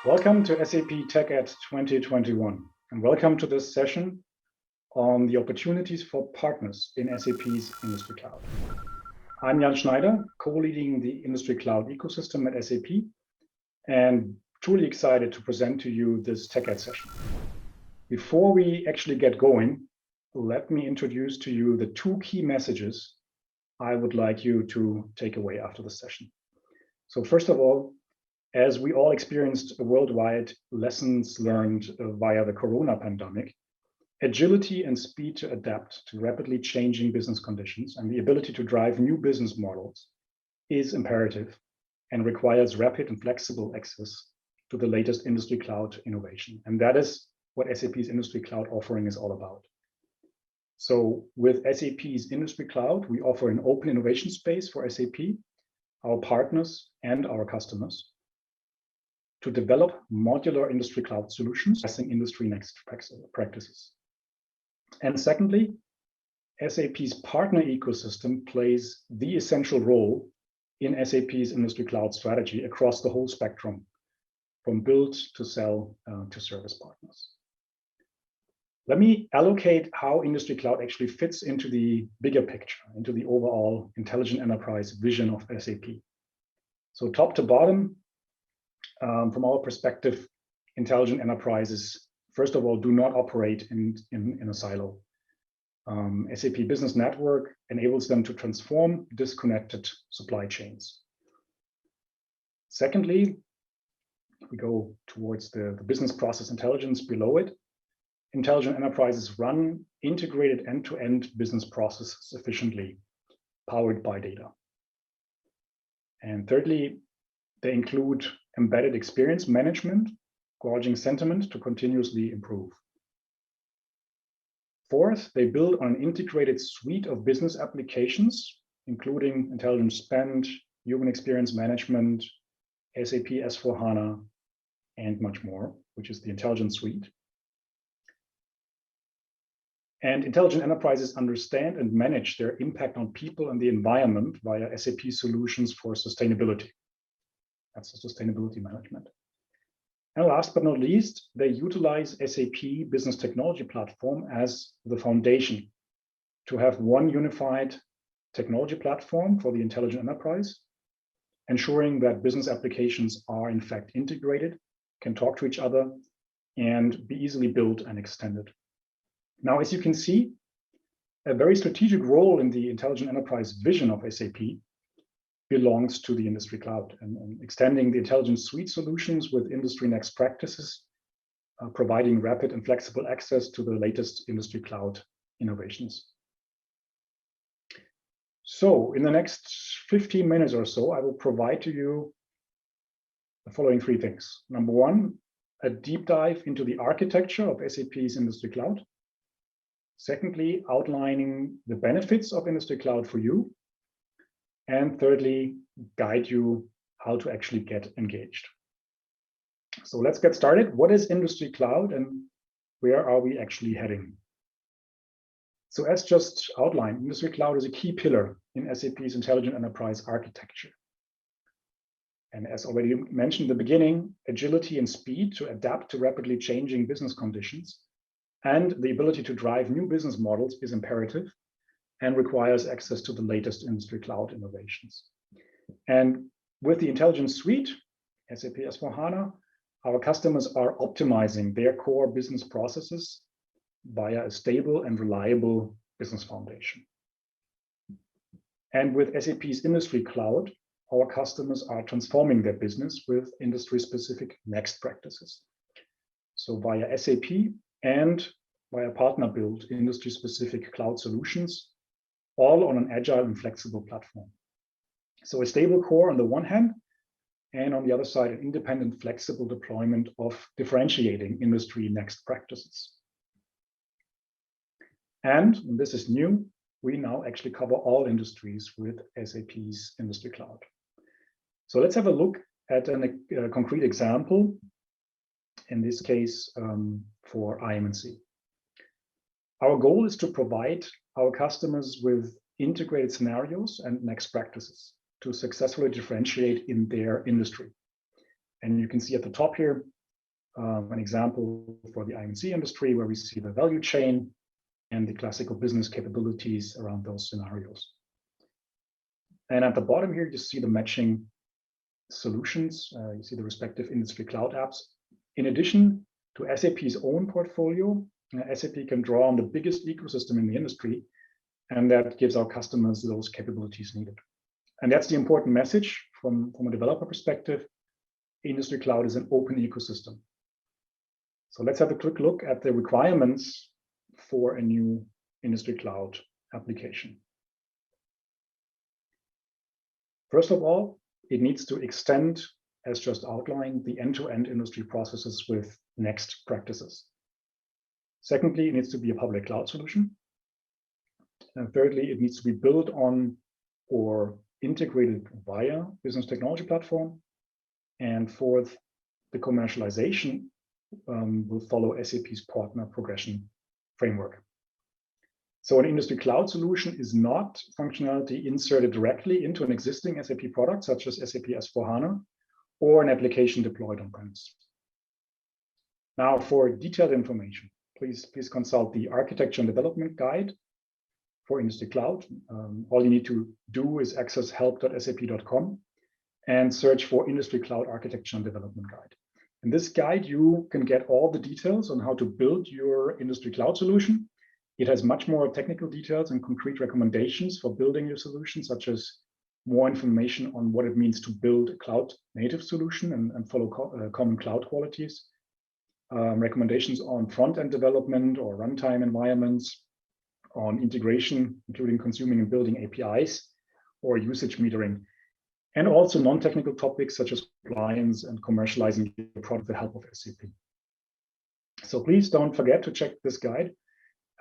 Welcome to SAP TechEd 2021, and welcome to this session on the opportunities for partners in SAP's Industry Cloud. I'm Jan Schneider, co-leading the Industry Cloud ecosystem at SAP, and truly excited to present to you this TechEd session. Before we actually get going, let me introduce to you the two key messages I would like you to take away after the session. So first of all, as we all experienced worldwide lessons learned via the corona pandemic, agility and speed to adapt to rapidly changing business conditions and the ability to drive new business models is imperative and requires rapid and flexible access to the latest industry cloud innovation. And that is what SAP's Industry Cloud offering is all about. So with SAP's Industry Cloud, we offer an open innovation space for SAP, our partners, and our customers to develop modular industry cloud solutions addressing industry next practices. And secondly, SAP's partner ecosystem plays the essential role in SAP's Industry Cloud strategy across the whole spectrum, from build to sell to service partners. Let me allocate how Industry Cloud actually fits into the bigger picture, into the overall intelligent enterprise vision of SAP. So top to bottom, from our perspective, intelligent enterprises, first of all, do not operate in a silo. SAP Business Network enables them to transform disconnected supply chains. Secondly, we go towards the business process intelligence below it. Intelligent enterprises run integrated end-to-end business processes efficiently, powered by data. And thirdly, they include embedded experience management, gauging sentiment to continuously improve. Fourth, they build on an integrated suite of business applications, including intelligent spend, human experience management, SAP S/4HANA, and much more, which is the Intelligent Suite. And intelligent enterprises understand and manage their impact on people and the environment via SAP solutions for sustainability. That's the sustainability management. And last but not least, they utilize SAP Business Technology Platform as the foundation to have one unified technology platform for the intelligent enterprise, ensuring that business applications are in fact integrated, can talk to each other, and be easily built and extended. Now, as you can see, a very strategic role in the intelligent enterprise vision of SAP belongs to the Industry Cloud and extending the Intelligent Suite solutions with industry next practices, providing rapid and flexible access to the latest Industry Cloud innovations. So in the next 15 minutes or so, I will provide to you the following three things. Number one, a deep dive into the architecture of SAP's Industry Cloud. Secondly, outlining the benefits of Industry Cloud for you. And thirdly, guide you how to actually get engaged. So let's get started. What is Industry Cloud and where are we actually heading? So as just outlined, Industry Cloud is a key pillar in SAP's intelligent enterprise architecture. And as already mentioned in the beginning, agility and speed to adapt to rapidly changing business conditions and the ability to drive new business models is imperative and requires access to the latest industry cloud innovations. And with the Intelligent Suite, SAP S/4HANA, our customers are optimizing their core business processes via a stable and reliable business foundation. And with SAP's Industry Cloud, our customers are transforming their business with industry-specific next practices. So via SAP and via partner-built industry-specific cloud solutions, all on an agile and flexible platform. So a stable core on the one hand, and on the other side, an independent, flexible deployment of differentiating industry next practices. And this is new, we now actually cover all industries with SAP's Industry Cloud. So let's have a look at a concrete example, in this case for IM&C. Our goal is to provide our customers with integrated scenarios and next practices to successfully differentiate in their industry. And you can see at the top here an example for the IMC industry where we see the value chain and the classical business capabilities around those scenarios. And at the bottom here, you see the matching solutions. You see the respective industry cloud apps. In addition to SAP's own portfolio, SAP can draw on the biggest ecosystem in the industry, and that gives our customers those capabilities needed. And that's the important message from a developer perspective. Industry cloud is an open ecosystem. So let's have a quick look at the requirements for a new industry cloud application. First of all, it needs to extend, as just outlined, the end-to-end industry processes with next practices. Secondly, it needs to be a public cloud solution. And thirdly, it needs to be built on or integrated via business technology platform. And fourth, the commercialization will follow SAP's partner progression framework. So an industry cloud solution is not functionality inserted directly into an existing SAP product, such as SAP S/4HANA, or an application deployed on-premise. Now, for detailed information, please consult the Architecture and Development Guide for Industry Cloud. All you need to do is access help.sap.com and search for Industry Cloud Architecture and Development Guide. In this guide, you can get all the details on how to build your industry cloud solution. It has much more technical details and concrete recommendations for building your solution, such as more information on what it means to build a cloud native solution and follow common cloud qualities, recommendations on front-end development or runtime environments, on integration, including consuming and building APIs or usage metering, and also non-technical topics such as compliance and commercializing your product with the help of SAP. So please don't forget to check this guide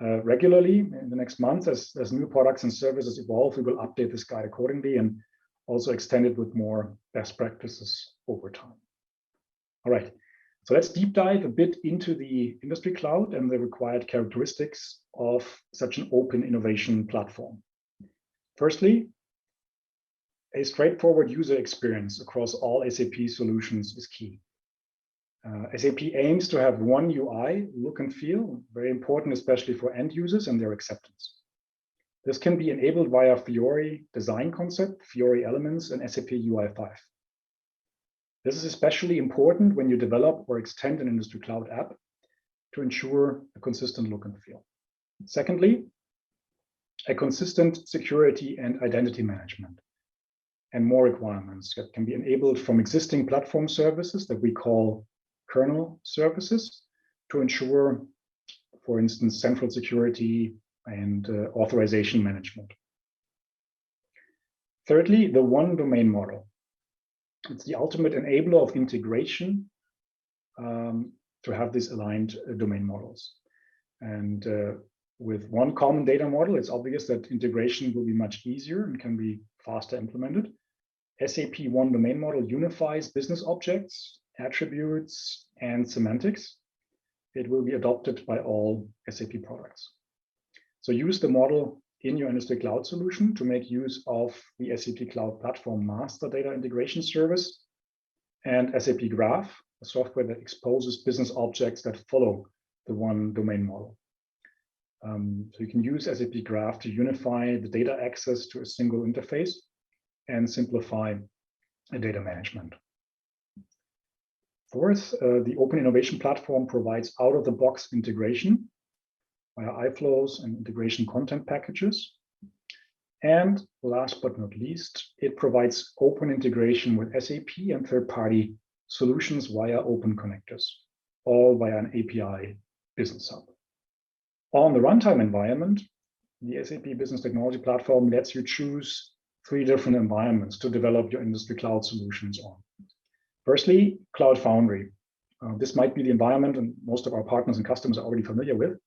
regularly in the next months. As new products and services evolve, we will update this guide accordingly and also extend it with more best practices over time. All right, so let's deep dive a bit into the industry cloud and the required characteristics of such an open innovation platform. Firstly, a straightforward user experience across all SAP solutions is key. SAP aims to have one UI look and feel, very important, especially for end users and their acceptance. This can be enabled via Fiori design concept, Fiori elements, and SAP UI5. This is especially important when you develop or extend an industry cloud app to ensure a consistent look and feel. Secondly, a consistent security and identity management, and more requirements that can be enabled from existing platform services that we call kernel services to ensure, for instance, central security and authorization management. Thirdly, the one domain model. It's the ultimate enabler of integration to have these aligned domain models. And with one common data model, it's obvious that integration will be much easier and can be faster implemented. SAP One Domain Model unifies business objects, attributes, and semantics. It will be adopted by all SAP products. So use the model in your industry cloud solution to make use of the SAP Cloud Platform Master Data Integration Service and SAP Graph, a software that exposes business objects that follow the one domain model. So you can use SAP Graph to unify the data access to a single interface and simplify data management. Fourth, the Open Innovation Platform provides out-of-the-box integration via iFlows and integration content packages. And last but not least, it provides open integration with SAP and third-party solutions via open connectors, all via an API Business Hub. On the runtime environment, the SAP Business Technology Platform lets you choose 3 different environments to develop your industry cloud solutions on. Firstly, Cloud Foundry. This might be the environment, and most of our partners and customers are already familiar with.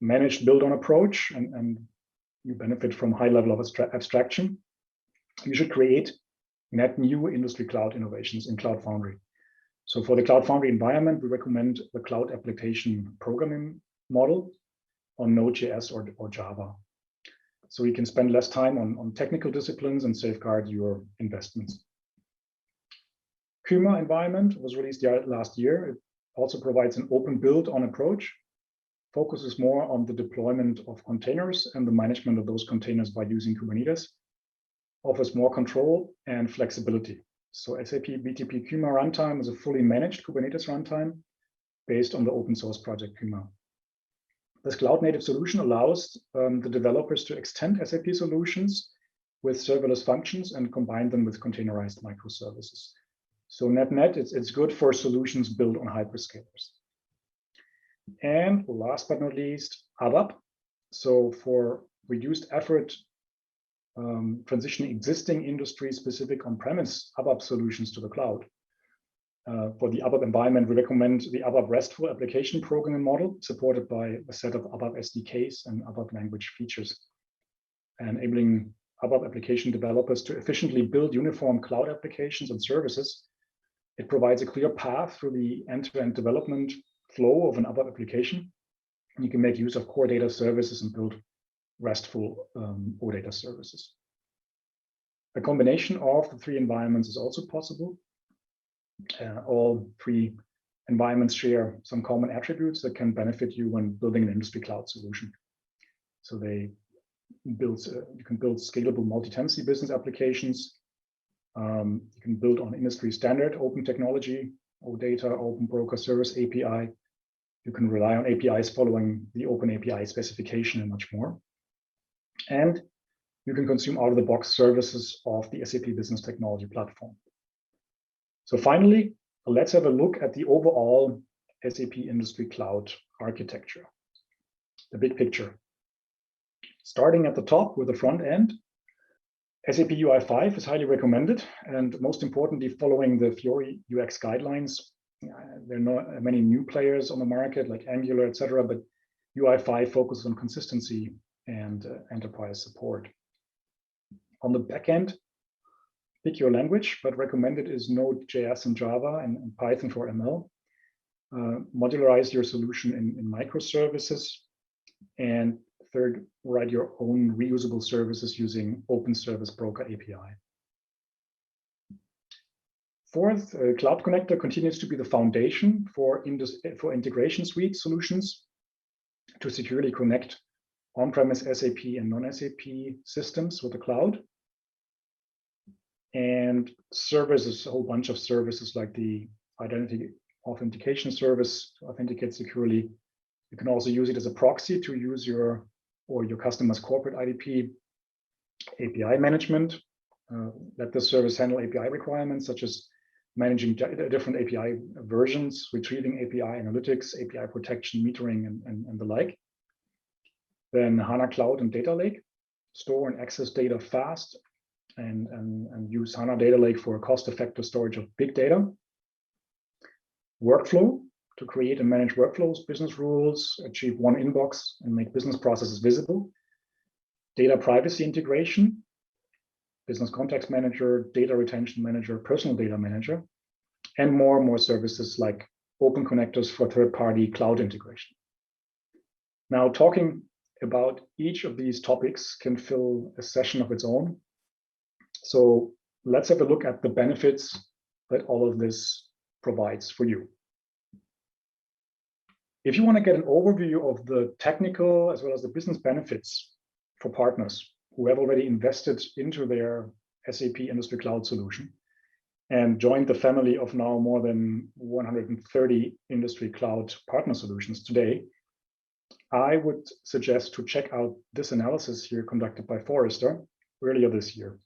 Managed build-on approach, and you benefit from high level of abstraction. You should create net new industry cloud innovations in Cloud Foundry. So for the Cloud Foundry environment, we recommend the Cloud Application Programming model on Node.js or Java. So you can spend less time on technical disciplines and safeguard your investments. Kyma environment was released last year. It also provides an open build-on approach, focuses more on the deployment of containers and the management of those containers by using Kubernetes, offers more control and flexibility. So SAP BTP Kyma runtime is a fully managed Kubernetes runtime based on the open source project Kyma. This cloud-native solution allows the developers to extend SAP solutions with serverless functions and combine them with containerized microservices. So net, it's good for solutions built on hyperscalers. And last but not least, ABAP. So for reduced effort, transitioning existing industry-specific on-premise ABAP solutions to the cloud. For the ABAP environment, we recommend the ABAP RESTful application programming model, supported by a set of ABAP SDKs and ABAP language features, enabling ABAP application developers to efficiently build uniform cloud applications and services. It provides a clear path through the end-to-end development flow of an ABAP application. And you can make use of core data services and build RESTful OData services. A combination of the three environments is also possible. All three environments share some common attributes that can benefit you when building an industry cloud solution. So you can build scalable multi-tenancy business applications. You can build on industry standard open technology, OData, Open Broker Service API. You can rely on APIs following the Open API specification and much more. And you can consume out-of-the-box services of the SAP Business Technology Platform. So finally, let's have a look at the overall SAP Industry Cloud architecture, the big picture. Starting at the top with the front end, SAP UI5 is highly recommended, and most importantly, following the Fiori UX guidelines. There are not many new players on the market like Angular, etc., but UI5 focuses on consistency and enterprise support. On the back end, pick your language, but recommended is Node.js and Java and Python for ML. Modularize your solution in microservices. And third, write your own reusable services using Open Service Broker API. Fourth, Cloud Connector continues to be the foundation for integration suite solutions to securely connect on-premise SAP and non-SAP systems with the cloud. And services, a whole bunch of services like the identity authentication service to authenticate securely. You can also use it as a proxy to use your customer's corporate IDP API management. Let the service handle API requirements such as managing different API versions, retrieving API analytics, API protection, metering, and the like. Then HANA Cloud and Data Lake, store and access data fast, and use HANA Data Lake for cost-effective storage of big data. Workflow, to create and manage workflows, business rules, achieve one inbox, and make business processes visible. Data privacy integration, business context manager, data retention manager, personal data manager, and more services like open connectors for third-party cloud integration. Now, talking about each of these topics can fill a session of its own. So let's have a look at the benefits that all of this provides for you. If you want to get an overview of the technical as well as the business benefits for partners who have already invested into their SAP Industry Cloud solution and joined the family of now more than 130 industry cloud partner solutions today, I would suggest to check out this analysis here conducted by Forrester earlier this year.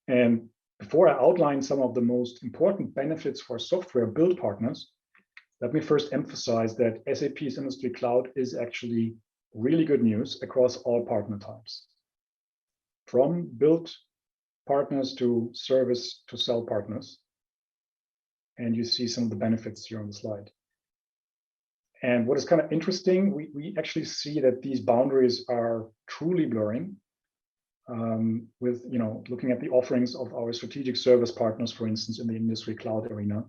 And before I outline some of the most important benefits for software build partners, let me first emphasize that SAP's Industry Cloud is actually really good news across all partner types, from build partners to service to sell partners. And you see some of the benefits here on the slide. And what is kind of interesting, we actually see that these boundaries are truly blurring with, looking at the offerings of our strategic service partners, for instance, in the Industry Cloud arena,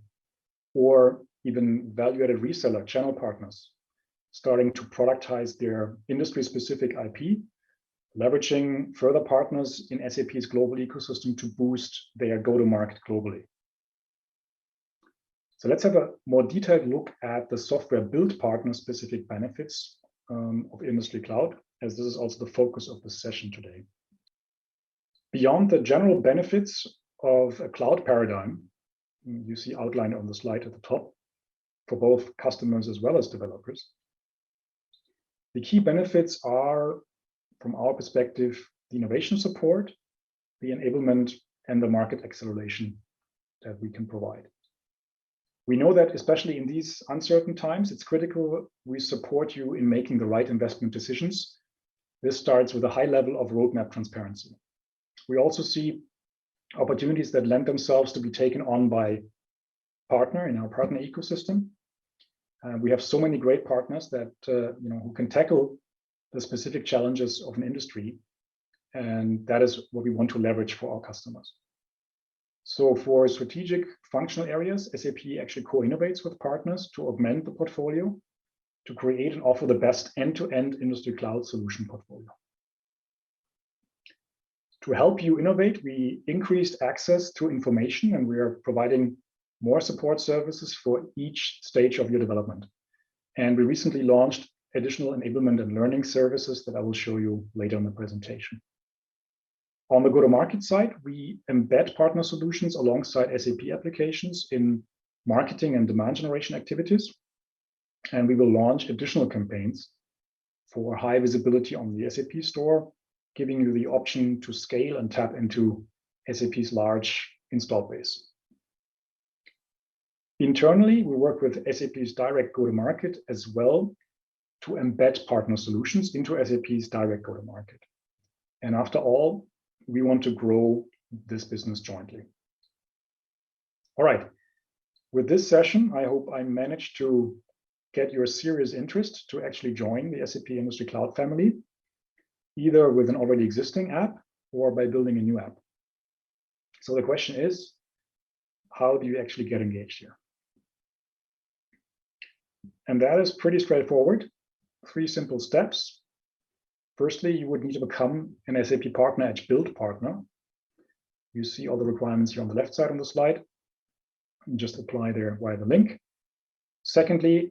or even value-added reseller channel partners, starting to productize their industry-specific IP, leveraging further partners in SAP's global ecosystem to boost their go-to-market globally. So let's have a more detailed look at the software build partner specific benefits of Industry Cloud, as this is also the focus of the session today. Beyond the general benefits of a cloud paradigm, you see outlined on the slide at the top, for both customers as well as developers, the key benefits are, from our perspective, the innovation support, the enablement, and the market acceleration that we can provide. We know that especially in these uncertain times, it's critical we support you in making the right investment decisions. This starts with a high level of roadmap transparency. We also see opportunities that lend themselves to be taken on by partner in our partner ecosystem. We have so many great partners that who can tackle the specific challenges of an industry, and that is what we want to leverage for our customers. So for strategic functional areas, SAP actually co-innovates with partners to augment the portfolio, to create and offer the best end-to-end industry cloud solution portfolio. To help you innovate, we increased access to information, and we are providing more support services for each stage of your development. And we recently launched additional enablement and learning services that I will show you later in the presentation. On the go-to-market side, we embed partner solutions alongside SAP applications in marketing and demand generation activities. And we will launch additional campaigns for high visibility on the SAP store, giving you the option to scale and tap into SAP's large install base. Internally, we work with SAP's direct go-to-market as well to embed partner solutions into SAP's direct go-to-market. And after all, we want to grow this business jointly. All right, with this session, I hope I managed to get your serious interest to actually join the SAP Industry Cloud family, either with an already existing app or by building a new app. So the question is, how do you actually get engaged here? And that is pretty straightforward. 3 simple steps. Firstly, you would need to become an SAP Partner Edge Build partner. You see all the requirements here on the left side on the slide. And just apply there via the link. Secondly,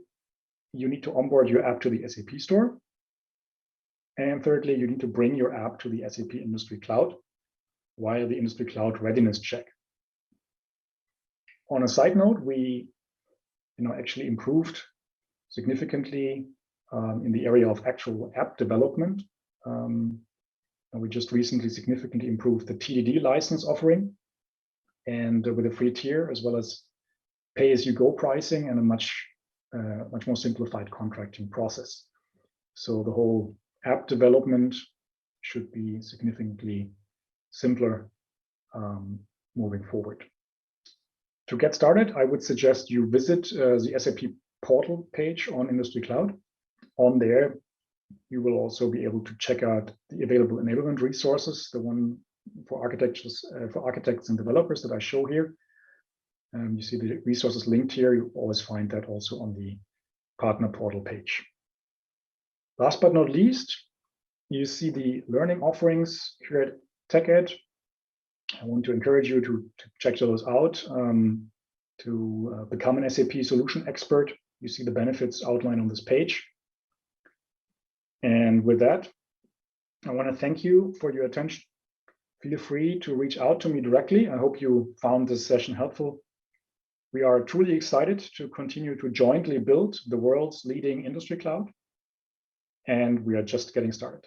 you need to onboard your app to the SAP store. And thirdly, you need to bring your app to the SAP Industry Cloud via the Industry Cloud readiness check. On a side note, we actually improved significantly in the area of actual app development. And we just recently significantly improved the TDD license offering, and with a free tier, as well as pay-as-you-go pricing and a much more simplified contracting process. So the whole app development should be significantly simpler moving forward. To get started, I would suggest you visit the SAP portal page on Industry Cloud. On there, you will also be able to check out the available enablement resources, the one for architects and developers that I show here. You see the resources linked here. You always find that also on the partner portal page. Last but not least, you see the learning offerings here at TechEd. I want to encourage you to check those out, to become an SAP solution expert. You see the benefits outlined on this page. And with that, I want to thank you for your attention. Feel free to reach out to me directly. I hope you found this session helpful. We are truly excited to continue to jointly build the world's leading industry cloud, and we are just getting started.